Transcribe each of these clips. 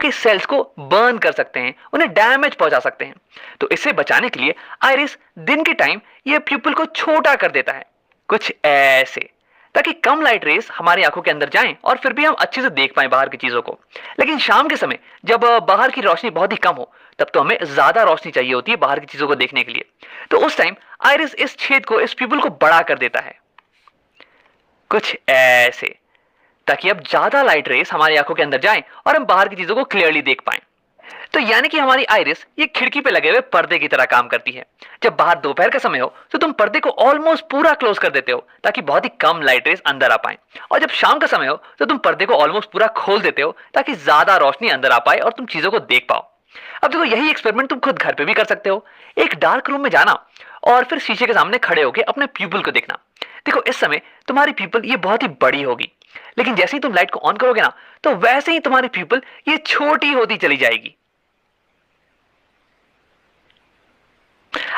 के सेल्स को बर्न कर सकते हैं, उन्हें डैमेज पहुंचा सकते हैं। तो इससे बचाने के लिए आइरिस दिन के टाइम ये प्यूपिल को छोटा कर देता है, कुछ ऐसे, ताकि कम लाइट रेस हमारी आंखों के अंदर जाएं और फिर भी हम अच्छे से देख पाएं बाहर की चीजों को। लेकिन शाम के समय जब बाहर की रोशनी बहुत ही कम हो, तब तो हमें ज्यादा रोशनी चाहिए होती है बाहर की चीजों को देखने के लिए। तो उस टाइम आइरिस इस छेद को, इस प्यूपिल को बड़ा कर देता है, कुछ ऐसे, ताकि अब ज्यादा लाइट रेस हमारी आंखों के अंदर जाएं और हम बाहर की चीजों को क्लियरली देख पाएं। तो यानी कि हमारी आइरिस ये खिड़की पे लगे हुए पर्दे की तरह काम करती है। जब बाहर दोपहर का समय हो तो तुम पर्दे को ऑलमोस्ट पूरा क्लोज कर देते हो, ताकि बहुत ही कम लाइट रेस अंदर आ पाए। और जब शाम का समय हो तो तुम पर्दे को ऑलमोस्ट पूरा खोल देते हो, ताकि ज्यादा रोशनी अंदर आ पाए और तुम चीजों को देख पाओ। अब देखो, यही एक्सपेरिमेंट तुम खुद घर पे भी कर सकते हो। एक डार्क रूम में जाना और फिर शीशे के सामने खड़े होकर अपने प्यूपिल को देखना। देखो, इस समय तुम्हारी प्यूपिल ये बहुत ही बड़ी होगी, लेकिन जैसे ही तुम लाइट को ऑन करोगे ना, तो वैसे ही तुम्हारी प्यूपिल ये छोटी होती चली जाएगी।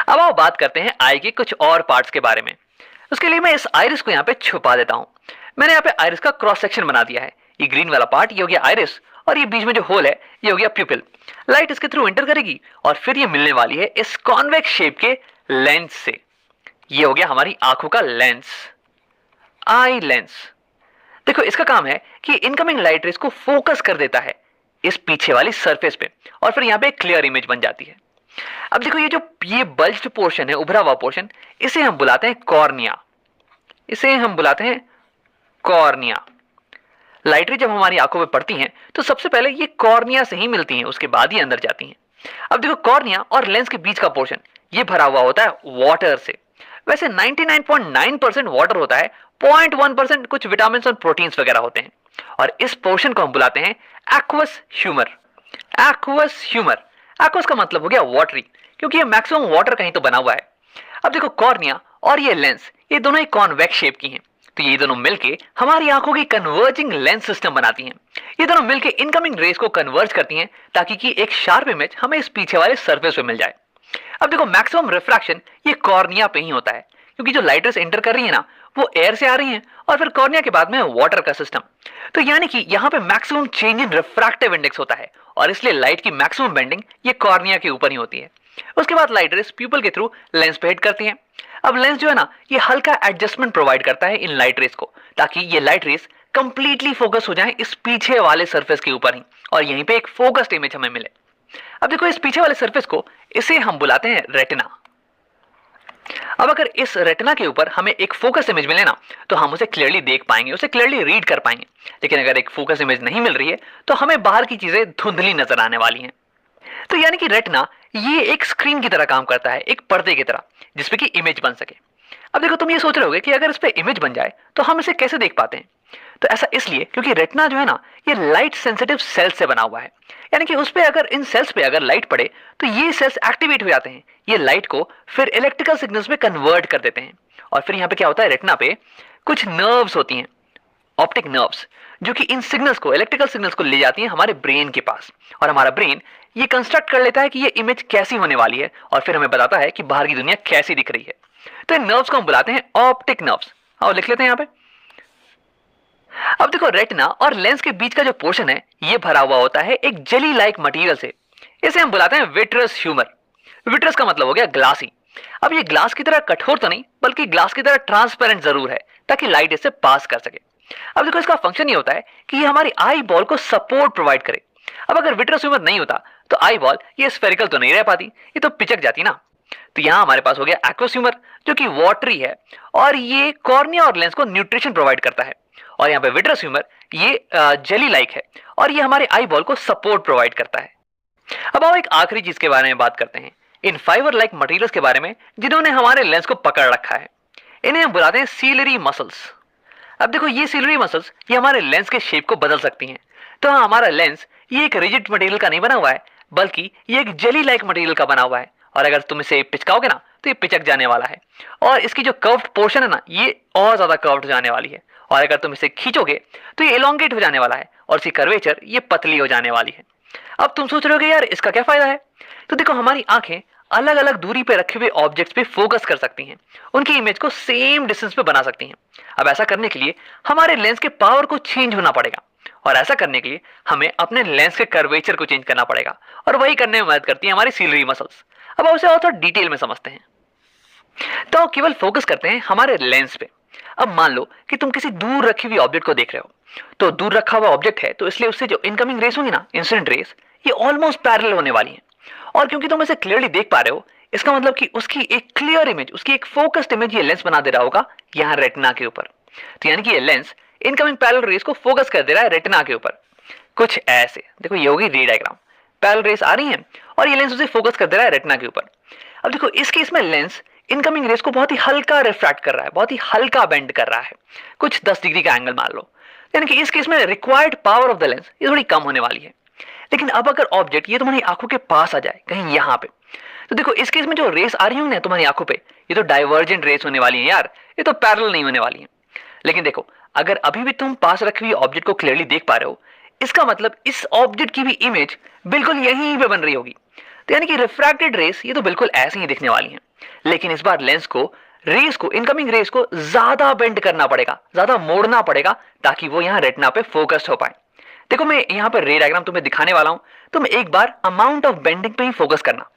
अब आओ बात करते हैं आई के कुछ और पार्ट्स के बारे में। उसके लिए मैं इस आइरिस को यहाँ पे छुपा देता हूं। मैंने यहाँ पे आइरिस का क्रॉस सेक्शन बना दिया है। ये ग्रीन वाला पार्ट ये हो गया आइरिस, और ये बीच में जो होल है ये हो गया प्यूपिल। लाइट इसके थ्रू एंटर करेगी और फिर ये मिलने वाली है इस कॉन्वेक्स शेप के लेंस से। ये हो गया हमारी आंखों का लेंस, आई लेंस। देखो, इसका काम है कि इनकमिंग लाइट रेस को फोकस कर देता है इस पीछे वाली सरफेस पे, और फिर यहाँ पे एक क्लियर इमेज बन जाती है। अब देखो, ये बल्ज्ड पोर्शन है, उभरा हुआ पोर्शन, इसे हम बुलाते हैं कॉर्निया। इसे हम बुलाते हैं कॉर्निया। लाइट रे जब हमारी आंखों पे पड़ती हैं तो सबसे पहले ये कॉर्निया से ही मिलती हैं, उसके बाद ही अंदर जाती हैं। अब देखो, कॉर्निया और लेंस के बीच का पोर्शन ये भरा हुआ होता है वाटर से। वैसे 99.9% वाटर होता है, 0.1% कुछ विटामिन और प्रोटीन्स वगैरह होते हैं। और इस पोर्शन को हम बुलाते हैं aqueous humour. Aqueous humour, aqueous का मतलब हो गया वाटरी, क्योंकि ये मैक्सिमम वाटर का ही तो बना हुआ है। अब देखो, कॉर्निया और ये लेंस ये दोनों ही कॉन्वेक्स शेप की हैं, तो ये दोनों मिलके हमारी आंखों की कन्वर्जिंग लेंस सिस्टम बनाती हैं। ये दोनों मिलके इनकमिंग रेस को कन्वर्ज करती हैं, ताकि कि एक शार्प इमेज हमें इस पीछे वाले सरफेस पे मिल जाए। अब देखो, मैक्सिमम रिफ्रैक्शन ये कॉर्निया पे ही होता है, क्योंकि जो लाइट रेस एंटर कर रही है ना, वो एयर से आ रही हैं, और फिर कॉर्निया के बाद में वाटर का सिस्टम। तो यानी कि यहाँ पे maximum change in refractive index होता है, और इसलिए लाइट की मैक्सिमम बेंडिंग ये कॉर्निया के ऊपर ही होती है। उसके बाद लाइट रेस प्यूपिल के थ्रू लेंस पे हिट करती हैं। अब लेंस जो है ना, ये हल्का एडजस्टमेंट प्रोवाइड करता है इन लाइट रेस को, ताकि ये लाइट रेस कंप्लीटली फोकस हो जाए इस पीछे वाले सरफेस के ऊपर ही, और यहीं पे एक फोकस्ड इमेज हमें मिले। अब देखो, इस पीछे वाले सरफेस को इसे हम बुलाते हैं रेटिना। अब अगर इस रेटिना के ऊपर हमें एक फोकस इमेज मिले ना, तो हम उसे क्लियरली देख पाएंगे, उसे क्लियरली रीड कर पाएंगे। लेकिन अगर एक फोकस इमेज नहीं मिल रही है, तो हमें बाहर की चीजें धुंधली नजर आने वाली हैं। तो यानी कि रेटिना ये एक स्क्रीन की तरह काम करता है, एक पर्दे की तरह, जिसपे कि इमेज बन सके। अब देखो, तुम ये सोच रहे होगे कि अगर इस पे इमेज बन जाए तो हम इसे कैसे देख पाते हैं। तो ऐसा इसलिए क्योंकि रेटिना जो है ना, ये लाइट सेंसिटिव सेल्स से बना हुआ है। यानी कि उस पे अगर, इन सेल्स पे अगर लाइट पड़े तो ये सेल्स एक्टिवेट हो जाते हैं, ये लाइट को फिर इलेक्ट्रिकल सिग्नल्स में कन्वर्ट कर देते हैं। और फिर यहाँ पे क्या होता है, रेटिना पे कुछ नर्व्स होती हैं, ऑप्टिक नर्व्स, जो कि इन सिग्नल्स को, इलेक्ट्रिकल सिग्नल्स को ले जाती हैं हमारे ब्रेन के पास। और हमारा ब्रेन ये कंस्ट्रक्ट कर लेता है कि ये इमेज कैसी होने वाली है, और फिर हमें बताता है कि बाहर की दुनिया कैसी दिख रही है। तो इन नर्व्स को हम बुलाते हैं ऑप्टिक नर्व्स। आओ लिख लेते हैं यहाँ पे। अब देखो, रेटिना और लेंस के बीच का जो पोर्शन है ये भरा हुआ होता है एक जेली लाइक मटेरियल से। इसे हम बुलाते हैं विट्रस ह्यूमर। विट्रस का मतलब हो गया ग्लासी। अब ये ग्लास की तरह कठोर तो नहीं, बल्कि ग्लास की तरह ट्रांसपेरेंट जरूर है, ताकि लाइट इससे पास कर सके। अब देखो, इसका फंक्शन ये होता है कि ये हमारी आई बॉल को सपोर्ट प्रोवाइड करे। अब अगर विट्रस ह्यूमर नहीं होता तो आई बॉल ये स्फेरिकल तो नहीं रह पाती, ये तो पिचक जाती ना। तो यहाँ हमारे पास हो गया एक्वस ह्यूमर, जो कि वाटरी है, और ये कॉर्निया और लेंस को न्यूट्रिशन प्रोवाइड करता है। और यहाँ पे विट्रस ह्यूमर ये जेली लाइक है, और ये हमारे आई बॉल को सपोर्ट प्रोवाइड करता है। अब आओ एक आखिरी चीज के बारे में बात करते हैं, इन फाइबर लाइक मटेरियल्स के बारे में जिन्होंने हमारे लेंस को पकड़ रखा है। इन्हें हम बुलाते हैं सीलरी मसल्स। अब देखो, ये सीलरी मसल्स ये हमारे लेंस के शेप को बदल सकती हैं। तो हाँ, हमारा लेंस ये एक रिजिड मटेरियल का नहीं बना हुआ है, बल्कि ये एक जेली लाइक मटेरियल का बना हुआ है, और अगर तुम इसे पिचकाओगे ना तो ये पिचक जाने वाला है, और इसकी जो कर्व्ड पोर्शन है ना, ये और ज्यादा कर्व्ड हो जाने वाली है, और अगर तुम इसे खींचोगे तो ये एलोंगेट हो जाने वाला है, और इसकी कर्वेचर ये पतली हो जाने वाली है। अब तुम सोच रहे होगे यार इसका क्या फायदा है। तो देखो, हमारी आंखें अलग अलग दूरी पे रखे हुए ऑब्जेक्ट्स पे फोकस कर सकती हैं, उनकी इमेज को सेम डिस्टेंस पे बना सकती हैं। अब ऐसा करने के लिए हमारे लेंस के पावर को चेंज होना पड़ेगा, और ऐसा करने के लिए हमें अपने लेंस के कर्वेचर को चेंज करना पड़ेगा, और वही करने में मदद करती है हमारी सीलरी मसल्स। अब उसे और थोड़ा डिटेल में समझते हैं। तो केवल फोकस करते हैं हमारे लेंस पे। अब मान लो कि तुम किसी दूर रखी हुई ऑब्जेक्ट को देख रहे हो। तो दूर रखा हुआ ऑब्जेक्ट है, तो इसलिए उससे जो इनकमिंग रेस होंगी ना, इंसिडेंट रेस, ये ऑलमोस्ट पैरेलल होने वाली है। और क्योंकि तुम इसे क्लियरली देख पा रहे हो, इसका मतलब कि उसकी एक क्लियर इमेज, उसकी एक फोकस्ड इमेज ये लेंस बना दे रहा होगा यहाँ रेटिना के ऊपर। तो यानी कि ये लेंस इनकमिंग पैरेलल रेस को फोकस कर दे रहा है रेटिना के ऊपर। कुछ ऐसे देखो, ये होगी रे डायग्राम। पैरेलल रेस आ रही है और ये लेंस उसे फोकस कर दे रहा है रेटिना के ऊपर। अब देखो, इस केस में लेंस इनकमिंग रेस को बहुत ही हल्का रिफ्रैक्ट कर रहा है, बहुत ही हल्का बेंड कर रहा है, कुछ 10 डिग्री का एंगल मान लो। यानी कि इस केस में required power of the lens ये थोड़ी कम होने वाली है। लेकिन अब अगर ऑब्जेक्ट ये तुम्हारी आंखों के पास आ जाए, कहीं यहाँ पे, तो देखो इस केस में जो रेस आ रही होंगी ना तुम्हारी आंखों पे, ये तो डाइवर्जेंट रेस होने वाली है यार, ये तो पैरेलल नहीं होने वाली है। लेकिन देखो, अगर अभी भी तुम पास रखी हुई ऑब्जेक्ट को क्लियरली देख पा रहे हो, इसका मतलब इस ऑब्जेक्ट की भी इमेज बिल्कुल यहीं पे बन रही होगी। तो यानी कि रिफ्रैक्टेड रेस ये तो बिल्कुल ऐसे ही दिखने वाली हैं। लेकिन इस बार लेंस को रेस को, इनकमिंग रेस को ज्यादा बेंड करना पड़ेगा, ज्यादा मोड़ना पड़ेगा, ताकि वो यहाँ रेटिना पे फोकस्ड हो पाए। देखो, मैं यहाँ पर रे डायग्राम तुम्हें दिखाने वाला हूं, तुम एक बार अमाउंट ऑफ बेंडिंग पे ही फोकस करना।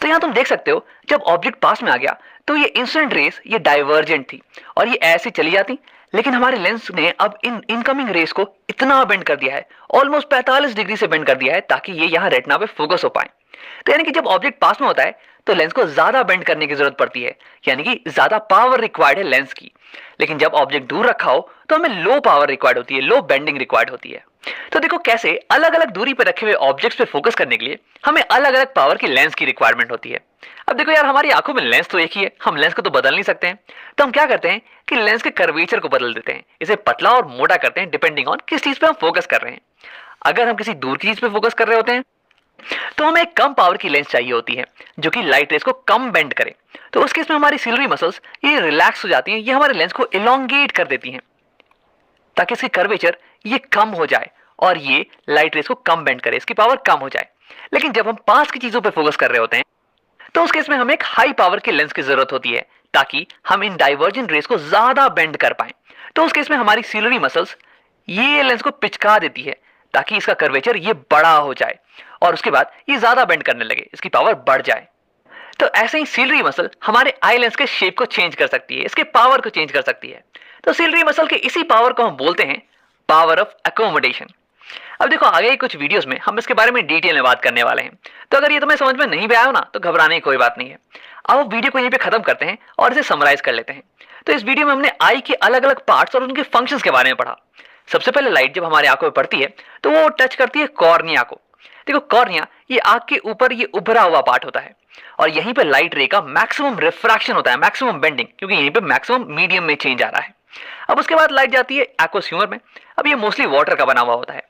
तो यहां तुम देख सकते हो, जब ऑब्जेक्ट पास में आ गया तो ये इंसिडेंट रेस ये डाइवर्जेंट थी और ये ऐसे चली जाती। लेकिन हमारे लेंस ने अब इन इनकमिंग रेस को इतना बेंड कर दिया है, ऑलमोस्ट 45 डिग्री से बेंड कर दिया है, ताकि ये यहाँ रेटिना पे फोकस हो पाए। तो यानी कि जब ऑब्जेक्ट पास में होता है तो लेंस को ज्यादा बेंड करने की जरूरत पड़ती है, यानी कि ज्यादा पावर रिक्वायर्ड है लेंस की। लेकिन जब ऑब्जेक्ट दूर रखा हो तो हमें लो पावर रिक्वायर्ड होती है, लो बेंडिंग रिक्वायर्ड होती है। तो देखो कैसे अलग अलग दूरी पर रखे हुए ऑब्जेक्ट्स पे फोकस करने के लिए हमें अलग अलग पावर की लेंस की रिक्वायरमेंट होती है। अब देखो यार, हमारी आंखों में लेंस तो एक ही है, हम लेंस को तो बदल नहीं सकते हैं। तो हम क्या करते हैं कि लेंस के कर्वेचर को बदल देते हैं, इसे पतला और मोटा करते हैं डिपेंडिंग ऑन किस चीज पे हम फोकस कर रहे हैं। अगर हम किसी दूर की चीज पे फोकस कर रहे होते हैं तो हमें एक कम पावर की लेंस चाहिए होती है जो कि लाइट रेस को कम बेंड करे। तो उस केस में हमारी सिलरी मसल्स ये रिलैक्स हो जाती हैं, ये हमारे लेंस को इलोंगेट कर देती हैं ताकि इसकी कर्वेचर ये कम हो जाए और ये लाइट रेस को कम बेंड करे, इसकी पावर कम हो जाए। लेकिन जब हम पास की चीजों पे फोकस कर रहे होते हैं तो उस केस में हमें एक हाई पावर की लेंस की जरूरत होती है ताकि हम इन डाइवर्जेंट रेस को ज्यादा बेंड कर पाए। तो उस केस में हमारी सिलरी मसल्स ये लेंस को पिचका देती है ताकि इसका कर्वेचर ये बड़ा हो जाए और उसके बाद ये ज्यादा बेंड करने लगे, इसकी पावर बढ़ जाए। तो ऐसे ही सिलरी मसल हमारे आई लेंस के शेप को चेंज कर सकती है, इसके पावर को चेंज कर सकती है। तो सिलरी मसल के इसी पावर को हम बोलते हैं पावर ऑफ एकोमोडेशन। अब देखो, आगे कुछ वीडियोस में हम इसके बारे में डिटेल में बात करने वाले हैं। तो अगर ये तुम्हें समझ में नहीं भी आया हो ना, तो घबराने की कोई बात नहीं है। अब वीडियो को यहीं पे खत्म करते हैं और इसे समराइज कर लेते हैं। तो इस वीडियो में हमने आई के अलग अलग पार्ट्स और उनके फंक्शंस के बारे में पढ़ा। सबसे पहले लाइट जब हमारे आंखों में पड़ती है तो वो टच करती है कॉर्निया को। देखो, कॉर्निया ये आंख के ऊपर ये उभरा हुआ पार्ट होता है और यहीं पे लाइट रे का मैक्सिमम रिफ्रैक्शन होता है, मैक्सिमम बेंडिंग, क्योंकि यहीं पे मैक्सिमम मीडियम में चेंज आ रहा है। अब उसके बाद लाइट जाती है एक्वस ह्यूमर में। अब ये मोस्टली वाटर का बना हुआ होता है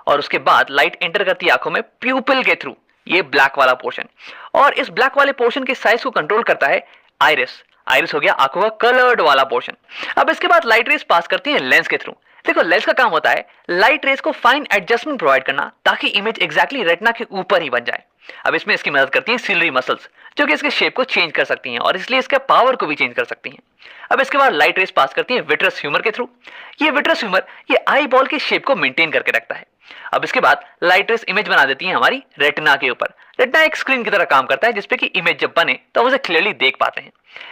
और उसके बाद लाइट एंटर करती है आंखों में प्यूपिल के थ्रू, ये ब्लैक वाला पोर्शन। और इस ब्लैक वाले पोर्शन के साइज को कंट्रोल करता है आइरिस। आइरिस हो गया आंखों का कलर्ड वाला पोर्शन। अब इसके बाद लाइट रेस पास करती है लेंस के थ्रू। देखो, लेंस का काम होता है लाइट रेस को फाइन एडजस्टमेंट प्रोवाइड करना ताकि इमेज एग्जैक्टली रेटिना के ऊपर ही बन जाए। अब इसमें इसकी मदद करती हैं सिलरी मसल्स जो कि इसके शेप को चेंज कर सकती हैं और इसलिए इसके पावर को भी चेंज कर सकती हैं। अब इसके बाद लाइट रेस पास करती है विट्रस ह्यूमर के थ्रू। ये विट्रस ह्यूमर ये आई बॉल के शेप को मेंटेन करके रखता है। अब इसके बाद लाइट रेस इमेज बना देती है हमारी रेटिना के ऊपर। रेटिना एक स्क्रीन की तरह काम करता है जिसपे कि इमेज जब बने तो हम उसे क्लियरली देख पाते हैं।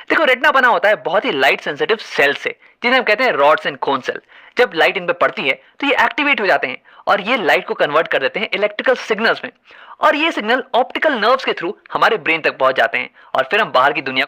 देखो, रेटिना बना होता है बहुत ही लाइट सेंसिटिव सेल से, जिन्हें हम कहते हैं रॉड्स एंड कोन सेल। जब लाइट इन पे पड़ती है तो ये एक्टिवेट हो जाते हैं और ये लाइट को कन्वर्ट कर देते हैं इलेक्ट्रिकल सिग्नल्स में और ये सिग्नल ऑप्टिकल नर्व्स के थ्रू हमारे ब्रेन तक पहुंच जाते हैं और फिर हम बाहर की दुनिया